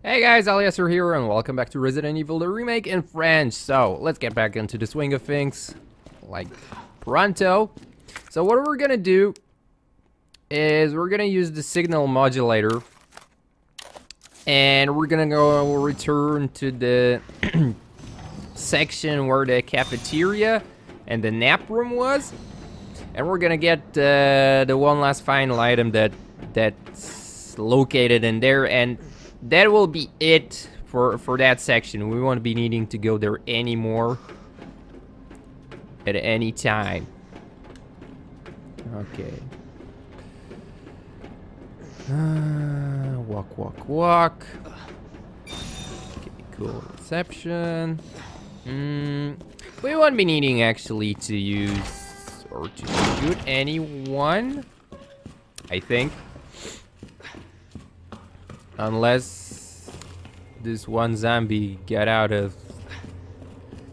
Hey guys, Aliaser here, and welcome back to Resident Evil the Remake in French. So, let's get back into the swing of things, like pronto. So what we're gonna do is we're gonna use the signal modulator, and we're gonna go return to the section where the cafeteria and the nap room was, and we're gonna get the one last final item that's located in there, and that will be it for that section. We won't be needing to go there anymore at any time. Okay. Walk. Okay, cool. Reception. We won't be needing actually to use or to shoot anyone, I think. Unless this one zombie got out of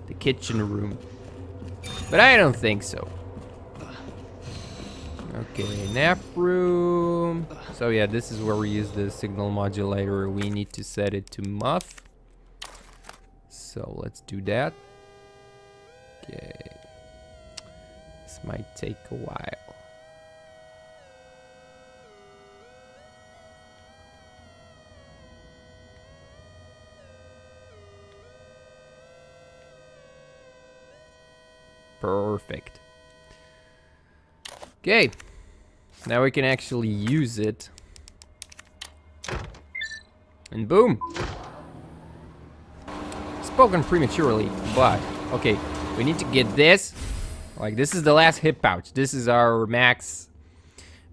the kitchen room. But I don't think so. Okay, nap room. So yeah, this is where we use the signal modulator. We need to set it to muff. So let's do that. Okay. This might take a while. Perfect. Okay. Now we can actually use it. And boom. Spoken prematurely, but okay. We need to get this. Like, this is the last hip pouch. This is our max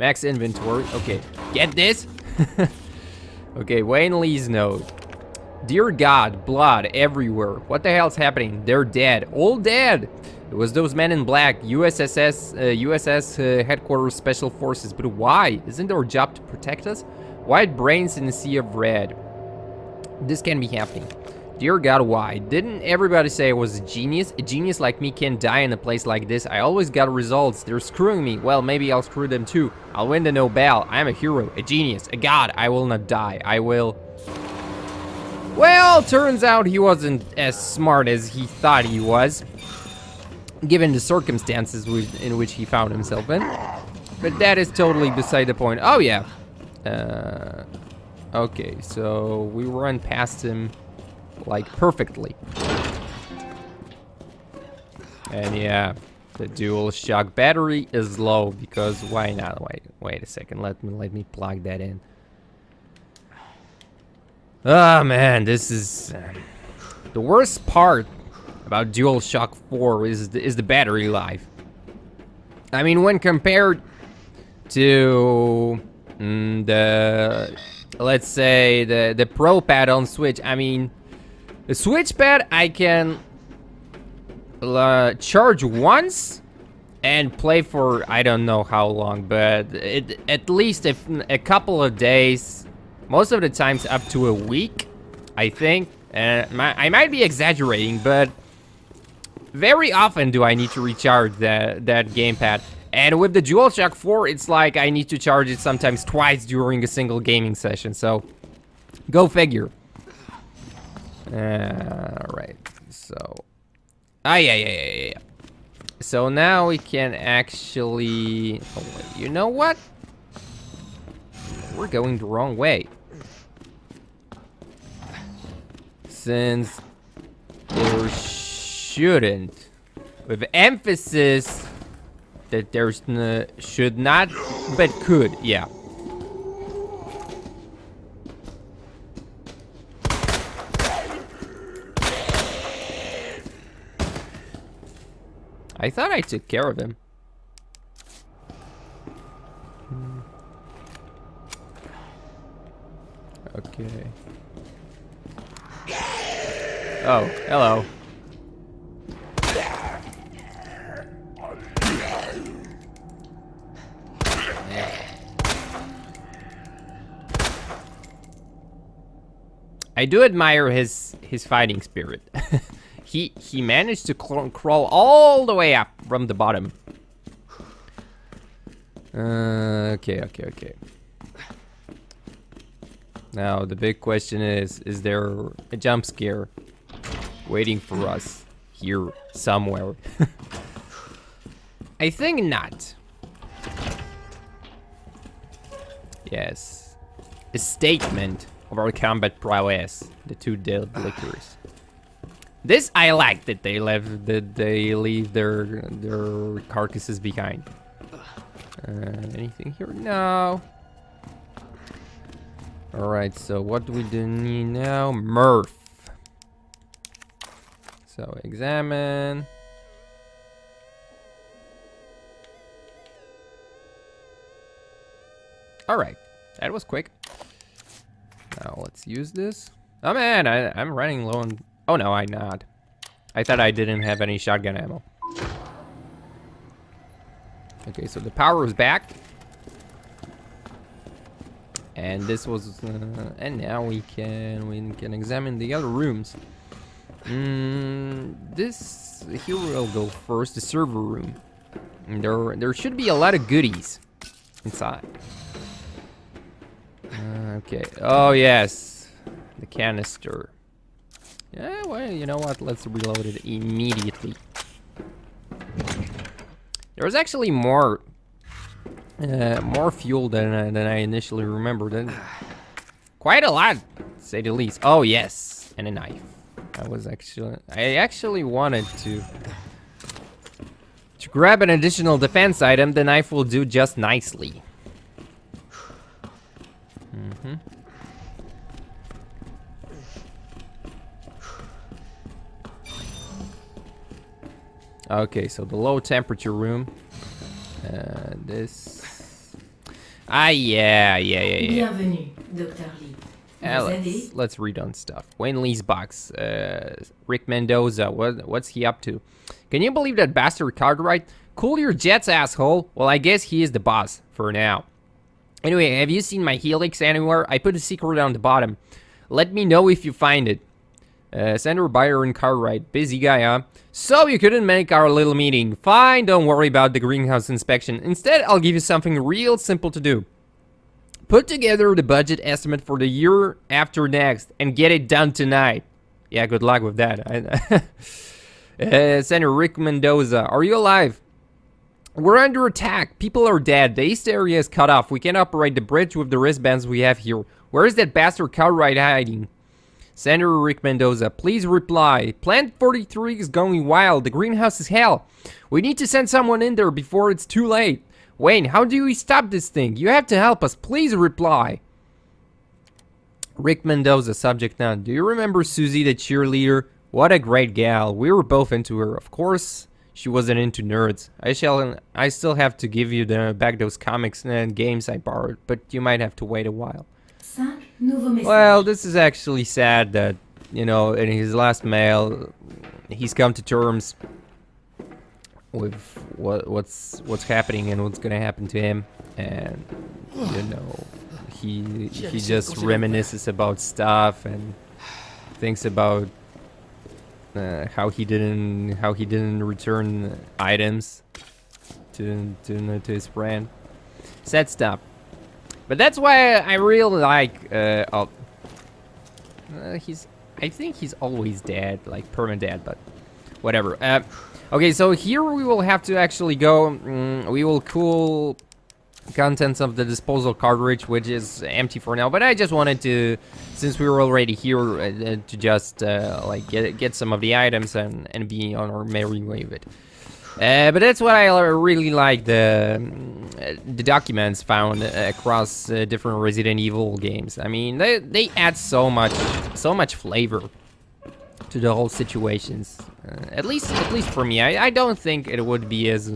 inventory. Okay. Get this. Okay, Wayne Lee's note. Dear God, blood everywhere. What the hell's happening? They're dead. All dead. It was those men in black, USS Headquarters Special Forces. But why? Isn't our job to protect us? White brains in a sea of red. This can't be happening. Dear God, why? Didn't everybody say I was a genius? A genius like me can't die in a place like this. I always got results. They're screwing me. Well, maybe I'll screw them too. I'll win the Nobel. I'm a hero, a genius, a god. I will not die. I will... Well, turns out he wasn't as smart as he thought he was, given the circumstances in which he found himself in. But that is totally beside the point. Oh, yeah. Okay, so we run past him, like, perfectly. And yeah, the dual shock battery is low, because why not? Wait a second, let me plug that in. Oh, man, this is... the worst part about DualShock 4 is the battery life. I mean, when compared to let's say the Pro Pad on Switch, I mean, the Switch Pad I can charge once and play for I don't know how long, but at least a couple of days, most of the times up to a week, I think. And I might be exaggerating, but very often do I need to recharge that gamepad. And with the DualShock 4, it's like I need to charge it sometimes twice during a single gaming session. So, go figure. Alright, so... yeah. So now we can actually... Oh, wait, you know what? We're going the wrong way. Since there shouldn't, with emphasis that there's should not, but could, yeah. I thought I took care of him. Okay. Oh, hello. I do admire his fighting spirit. He managed to crawl all the way up from the bottom. Okay. Now, the big question is there a jump scare waiting for us here somewhere? I think not. Yes. A statement of our combat prowess. The two dead lickers. This I like that they leave their carcasses behind. Anything here? No. Alright, so what do we need now? Murph. So examine. Alright, that was quick. Now let's use this. Oh man, I'm running low on... Oh no, I'm not. I thought I didn't have any shotgun ammo. Okay, so the power is back. And this was... and now we can examine the other rooms. This... Here we'll go first, the server room. And there should be a lot of goodies inside. Okay. Oh, yes. The canister. Yeah, well, you know what? Let's reload it immediately. There was actually more fuel than I initially remembered. Quite a lot, to say the least. Oh, yes. And a knife. I actually wanted to grab an additional defense item. The knife will do just nicely. Okay, so the low temperature room. This. Ah, yeah. Bienvenue, Dr. Lee. Let's read on stuff. Wayne Lee's box. Rick Mendoza. What's he up to? Can you believe that bastard Cartwright? Cool your jets, asshole. Well, I guess he is the boss for now. Anyway, have you seen my helix anywhere? I put a secret on the bottom. Let me know if you find it. Senator Byron Cartwright. Busy guy, huh? So you couldn't make our little meeting. Fine, don't worry about the greenhouse inspection. Instead, I'll give you something real simple to do. Put together the budget estimate for the year after next and get it done tonight. Yeah, good luck with that. Senator Rick Mendoza, are you alive? We're under attack. People are dead. The east area is cut off. We can't operate the bridge with the wristbands we have here. Where is that bastard Cartwright hiding? Senator Rick Mendoza, please reply. Plant 43 is going wild. The greenhouse is hell. We need to send someone in there before it's too late. Wayne, how do we stop this thing? You have to help us. Please reply. Rick Mendoza, subject none. Do you remember Susie, the cheerleader? What a great gal. We were both into her. Of course, she wasn't into nerds. I still have to give you back those comics and games I borrowed, but you might have to wait a while. Well, this is actually sad that, you know, in his last mail, he's come to terms with what's happening and what's gonna happen to him, and you know, he just reminisces about stuff and thinks about how he didn't return items to his friend. Sad stuff. But that's why I really like, I think he's always dead, like perma-dead, but whatever. Okay, so here we will have to actually go, we will cool contents of the disposal cartridge, which is empty for now, but I just wanted to, since we were already here, to just, like, get some of the items and be on our merry way with it. But that's what I really like, the documents found across different Resident Evil games. I mean, they add so much flavor to the whole situations. At least for me, I don't think it would be as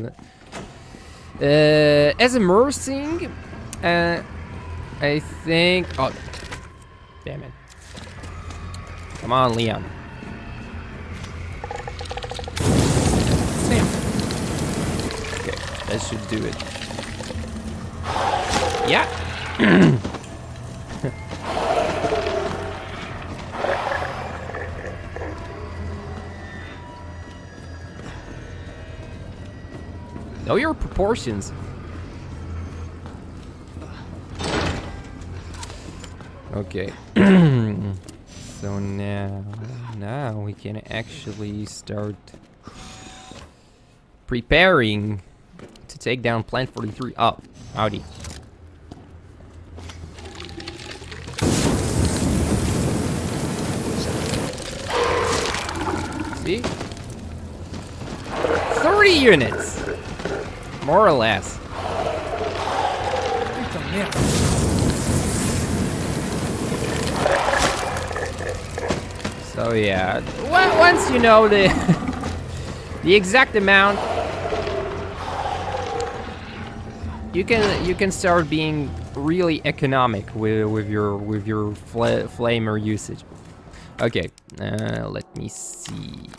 immersing. I think. Oh, damn it! Come on, Leon. That should do it. Yeah. Know your proportions. Okay. So now we can actually start preparing to take down Plant 43. Oh, howdy. See? 30 units! More or less. So yeah, once you know the the exact amount, you can start being really economic with your flamer usage. Okay, let me see.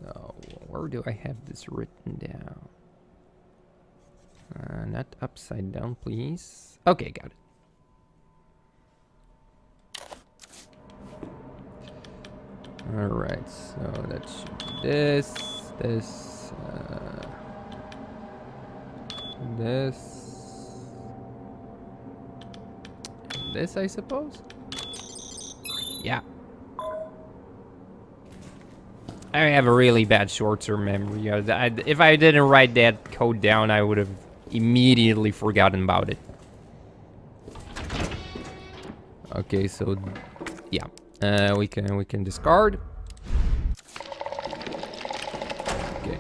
So where do I have this written down? Not upside down, please. Okay, got it. All right, so that should be this, this, I suppose. Yeah. I have a really bad short-term memory. If I didn't write that code down, I would have immediately forgotten about it. Okay, so yeah. We can discard. Okay.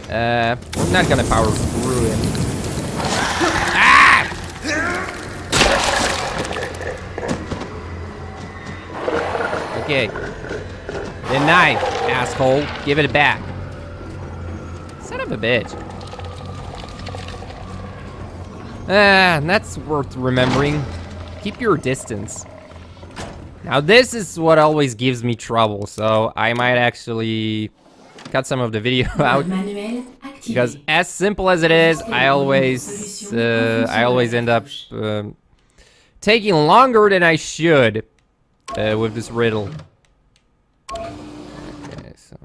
We're not gonna power through it. Ah! Okay. The knife, asshole. Give it back. Son of a bitch. That's worth remembering. Keep your distance. Now this is what always gives me trouble, so I might actually cut some of the video out. Because as simple as it is, I always end up taking longer than I should with this riddle. Okay, so.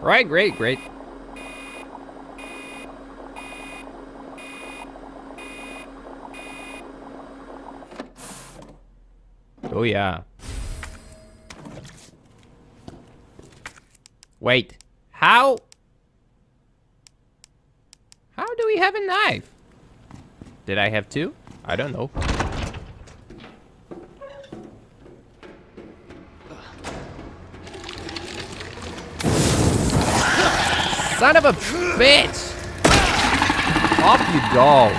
Right, great, great. Oh yeah. Wait, how do we have a knife? Did I have two? I don't know. Son of a bitch! Off you go.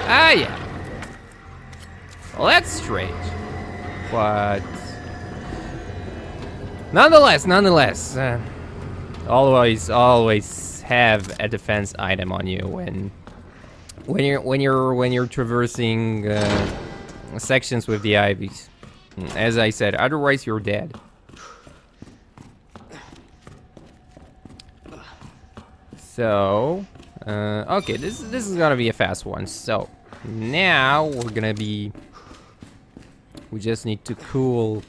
Ah, yeah. Well, that's strange. But nonetheless, always have a defense item on you when you're traversing sections with the IVs. As I said, otherwise you're dead. So, okay, this is gonna be a fast one. So now we're gonna be. We just need to cool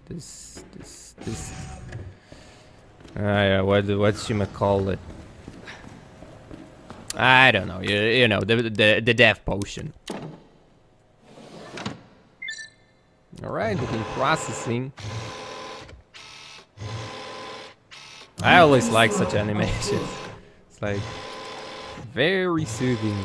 this. What should I call it? I don't know. You know the death potion. All right, begin processing. I always like such animations. It's like very soothing.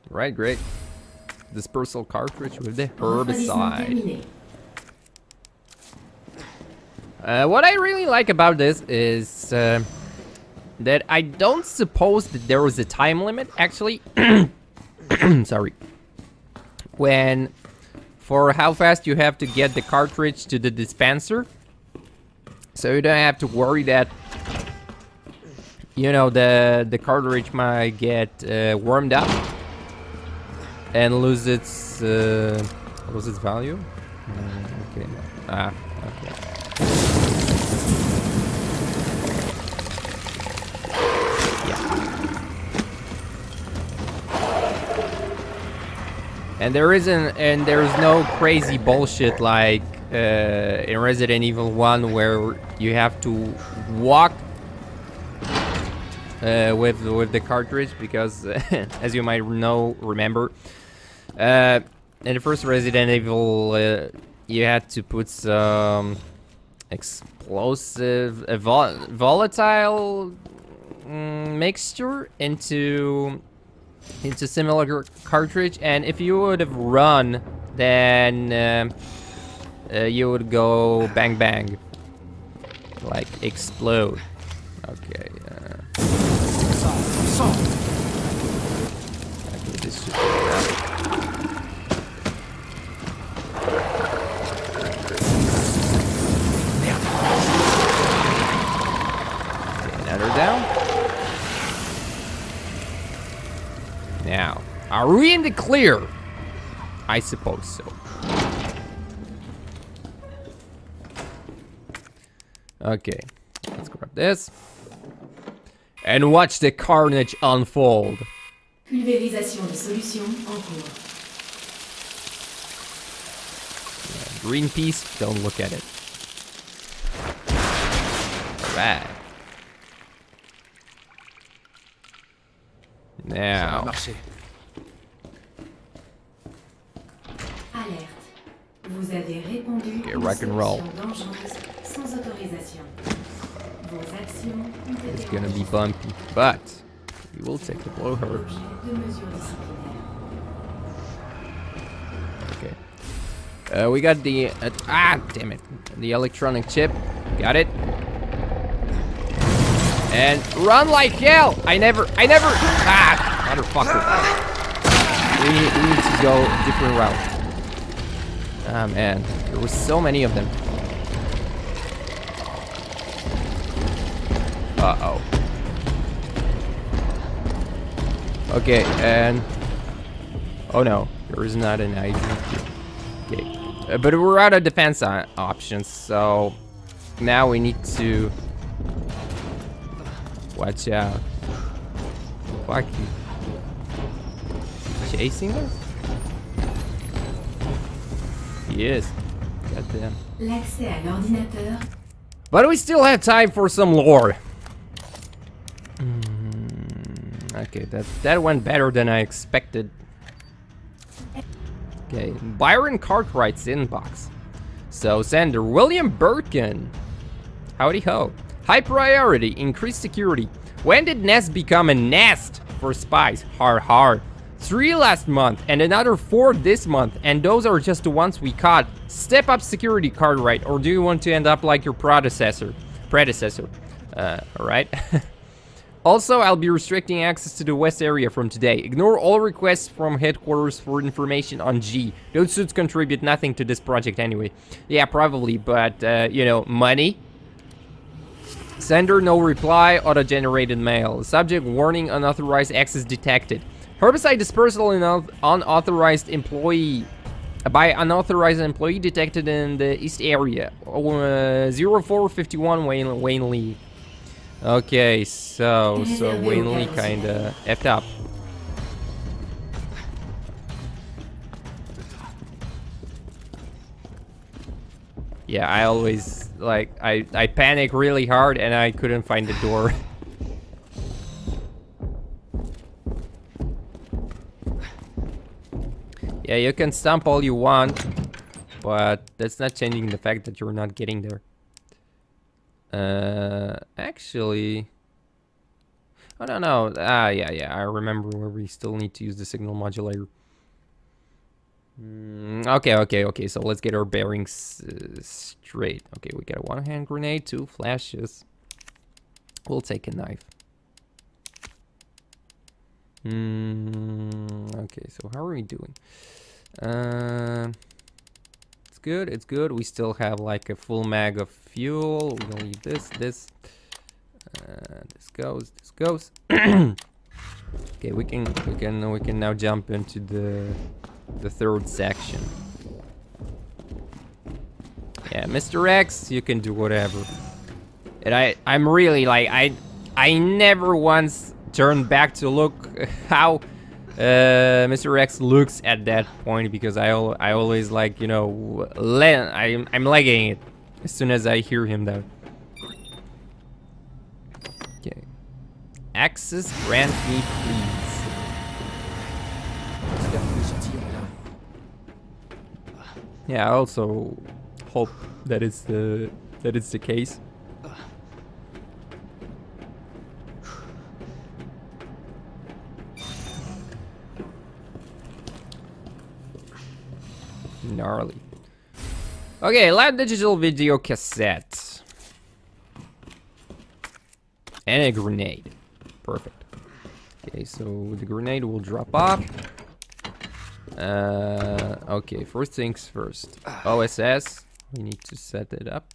Right, great. Dispersal cartridge with the herbicide. What I really like about this is that I don't suppose that there was a time limit, actually. Sorry. For how fast you have to get the cartridge to the dispenser. So you don't have to worry that, you know, the cartridge might get warmed up and lose its value. Okay. Okay. And there's no crazy bullshit like in Resident Evil 1 where you have to walk with the cartridge because as you might remember, in the first Resident Evil you had to put some explosive volatile mixture into similar cartridge, and if you would have run, then you would go bang bang, like explode. Okay. Okay, this should be enough. Okay, another down. Now, are we in the clear? I suppose so. Okay, let's grab this. And watch the carnage unfold. Pulvérisation de solution en cours. Yeah, green piece, don't look at it. Alright. Now. Alerte. Vous avez répondu Okay, rock and roll. dangereuse sans autorisation. Vos actions ont été It's gonna be bumpy, but we will take the blow her. objet de mesures disciplinaires. Okay. We got the damn it, the electronic chip. Got it. And run like hell! I never, motherfucker. We need to go a different route. Ah man, there was so many of them. Uh-oh. Okay, and oh no, there is not an ID. Okay, but we're out of defense options, so now we need to watch out. Fuck you. Chasing us? He is. Goddamn. L'accès à l'ordinateur. But we still have time for some lore. Okay, that went better than I expected. Okay, Byron Cartwright's inbox. So, sender William Birkin. Howdy ho. High priority, increased security. When did Nest become a nest for spies? Hard. 3 last month and another 4 this month, and those are just the ones we caught. Step up security, Cartwright, or do you want to end up like your predecessor? Alright. Also, I'll be restricting access to the west area from today. Ignore all requests from headquarters for information on G. Those suits contribute nothing to this project anyway. Yeah, probably, but, you know, money. Sender, no reply, auto-generated mail. Subject, warning, unauthorized access detected. Herbicide dispersal in unauthorized employee. By unauthorized employee detected in the east area. 0451 Wayne Lee. Okay, so Wayne Lee kinda effed up. Yeah, I always, like, I panic really hard and I couldn't find the door. Yeah, you can stomp all you want, but that's not changing the fact that you're not getting there. Actually... I don't know. Yeah, I remember where we still need to use the signal modulator. Okay, so let's get our bearings straight. Okay, we got a one-hand grenade, 2 flashes. We'll take a knife. Okay, so how are we doing? It's good. We still have like a full mag of fuel. We're gonna leave this goes. Okay, we can now jump into the third section. Yeah, Mr. X, you can do whatever. And I'm really like I never once turned back to look how Mr. X looks at that point, because I always, like, you know, I'm legging it as soon as I hear him though. Okay. Access grant me, please. Yeah, I also hope that it's the case. Gnarly. Okay, live digital video cassette. And a grenade. Perfect. Okay, so the grenade will drop off. Okay, first things first. OSS. We need to set it up.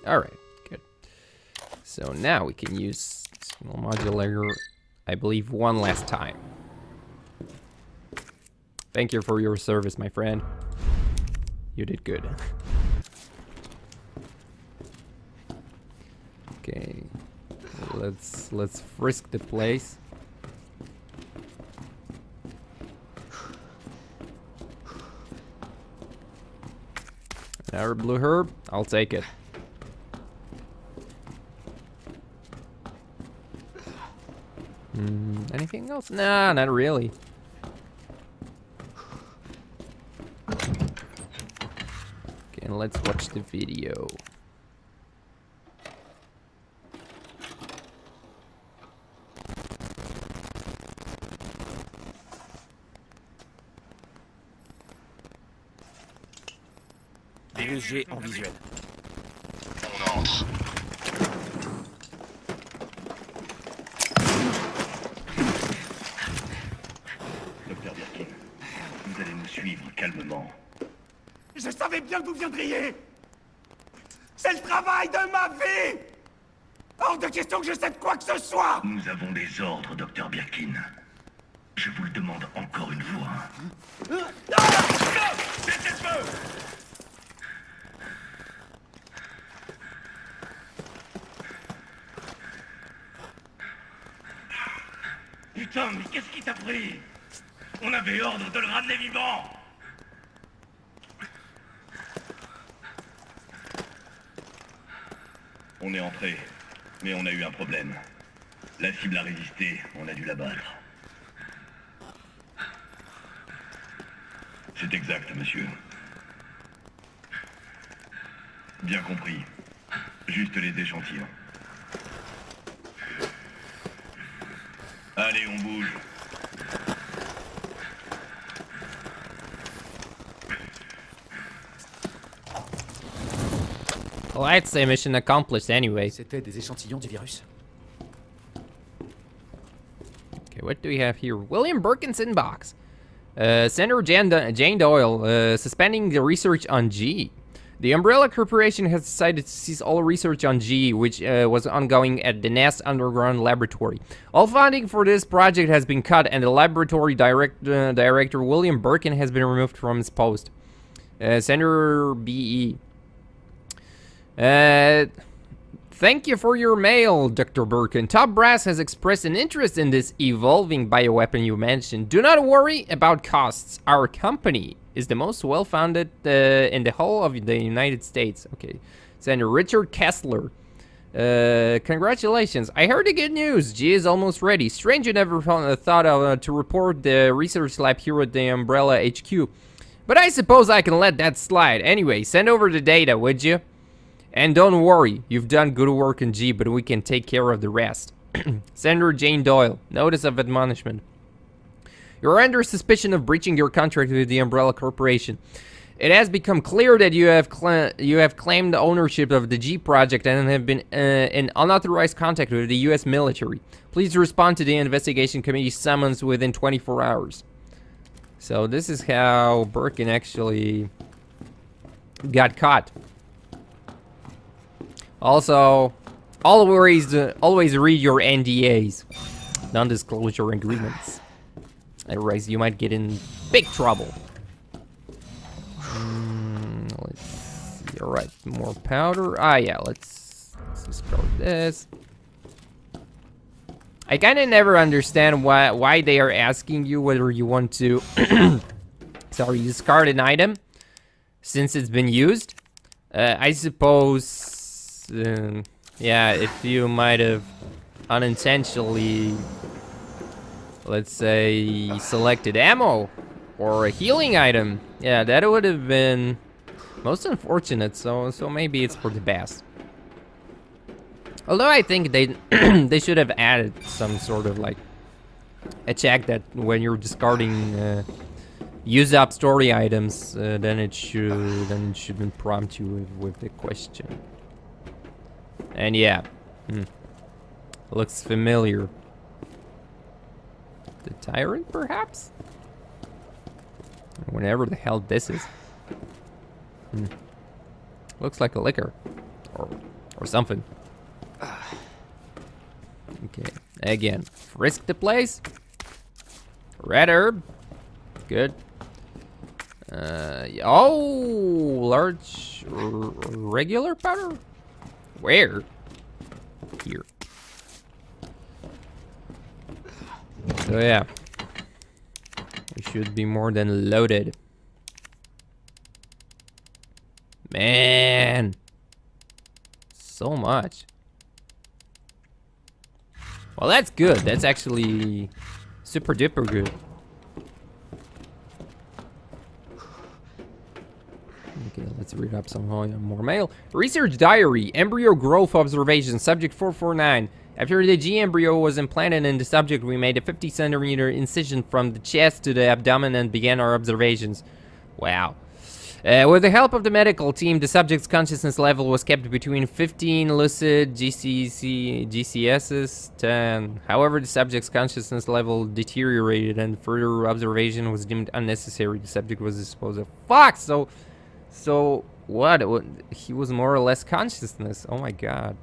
Alright, good. So now we can use signal modulator, I believe, one last time. Thank you for your service, my friend. You did good. Okay, let's frisk the place. Another blue herb, I'll take it. Anything else? Nah, not really. Okay, and let's watch the video. DG en visuel. On entre. Docteur Birkin, vous allez nous suivre calmement. Je savais bien que vous viendriez. C'est le travail de ma vie. Hors de question que je cède quoi que ce soit. Nous avons des ordres, Docteur Birkin. Je vous le demande encore une fois. Cessez le feu! Putain, mais qu'est-ce qui t'a pris? On avait ordre de le ramener vivant. On est entré, mais on a eu un problème. La cible a résisté, on a dû la battre. C'est exact, monsieur. Bien compris. Juste les échantillons. Allez, on bouge. Well, I'd say mission accomplished anyway. C'était des échantillons du virus. Okay, what do we have here? William Birkin's inbox. Senator Jane Doyle suspending the research on G. The Umbrella Corporation has decided to cease all research on G, which was ongoing at the Nest Underground Laboratory. All funding for this project has been cut, and the laboratory director William Birkin has been removed from his post. Senator B.E. Thank you for your mail, Dr. Birkin. Top Brass has expressed an interest in this evolving bioweapon you mentioned. Do not worry about costs. Our company is the most well-founded in the whole of the United States. Okay. Senator Richard Kessler. Congratulations. I heard the good news. G is almost ready. Strange you never thought of to report the research lab here at the Umbrella HQ. But I suppose I can let that slide. Anyway, send over the data, would you? And don't worry, you've done good work in G, but we can take care of the rest. Senator Jane Doyle, notice of admonishment. You're under suspicion of breaching your contract with the Umbrella Corporation. It has become clear that you have claimed ownership of the G project and have been in unauthorized contact with the U.S. military. Please respond to the investigation committee's summons within 24 hours. So this is how Birkin actually got caught. Also, always read your NDAs, non-disclosure agreements. Otherwise, you might get in big trouble. Let's see. All right, more powder. Ah, yeah. Let's discard this. I kind of never understand why they are asking you whether you want to, sorry, discard an item since it's been used. I suppose. Yeah, if you might have unintentionally, let's say, selected ammo or a healing item, yeah, that would have been most unfortunate. So maybe it's for the best. Although I think they they should have added some sort of like a check that when you're discarding use up story items, then it shouldn't prompt you with the question. And yeah, looks familiar. The Tyrant, perhaps? Whatever the hell this is. Looks like a liquor. Or something. Okay, again, frisk the place. Red herb. Good. Oh, large regular powder? Where? Here. So yeah, we should be more than loaded. Man, so much. Well, that's good. That's actually super duper good. Okay, let's read up some more mail. Research diary, embryo growth observation, subject 449. After the G embryo was implanted in the subject, we made a 50 centimeter incision from the chest to the abdomen and began our observations. Wow. With the help of the medical team, the subject's consciousness level was kept between 15 lucid GCSs 10. However, the subject's consciousness level deteriorated and further observation was deemed unnecessary. The subject was disposed of. Fuck! So what? He was more or less consciousness. Oh my god.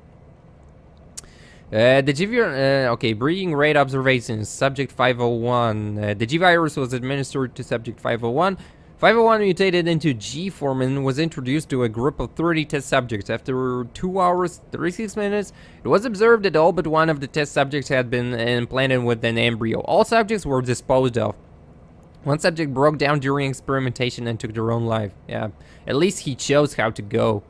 Okay, breeding rate observations, subject 501. The G virus was administered to subject 501. 501 mutated into G form and was introduced to a group of 30 test subjects. After 2 hours, 36 minutes, it was observed that all but one of the test subjects had been implanted with an embryo. All subjects were disposed of. One subject broke down during experimentation and took their own life. Yeah, at least he chose how to go.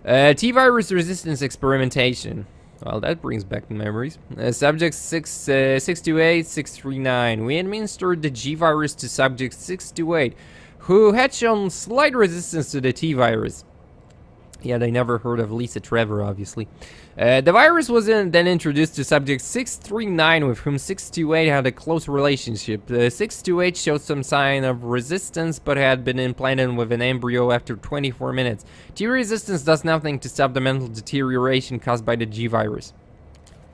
T-virus resistance experimentation. Well, that brings back memories. Subject 628, 639. We administered the G-virus to subject 628, who had shown slight resistance to the T-virus. Yeah, they never heard of Lisa Trevor, obviously. The virus was then introduced to subject 639, with whom 628 had a close relationship. 628 showed some sign of resistance, but had been implanted with an embryo after 24 minutes. T resistance does nothing to stop the mental deterioration caused by the G virus.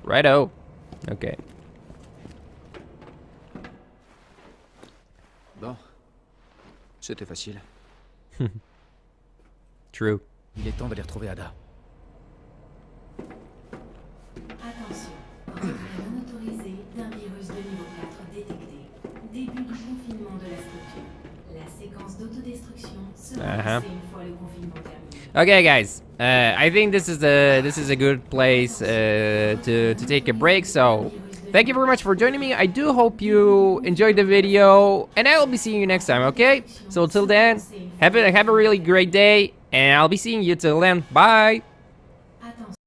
Righto. Okay. Bon. C'était facile. True. Il est temps d'aller retrouver Ada. Attention, retrait non autorisé d'un virus de niveau 4 détecté. Début du confinement de la structure. La séquence d'autodestruction sera lancée une fois le confinement terminé. Okay, guys. I think this is a good place to take a break. So, thank you very much for joining me. I do hope you enjoyed the video, and I will be seeing you next time. Okay? So till then, have a really great day, and I'll be seeing you till then. Bye.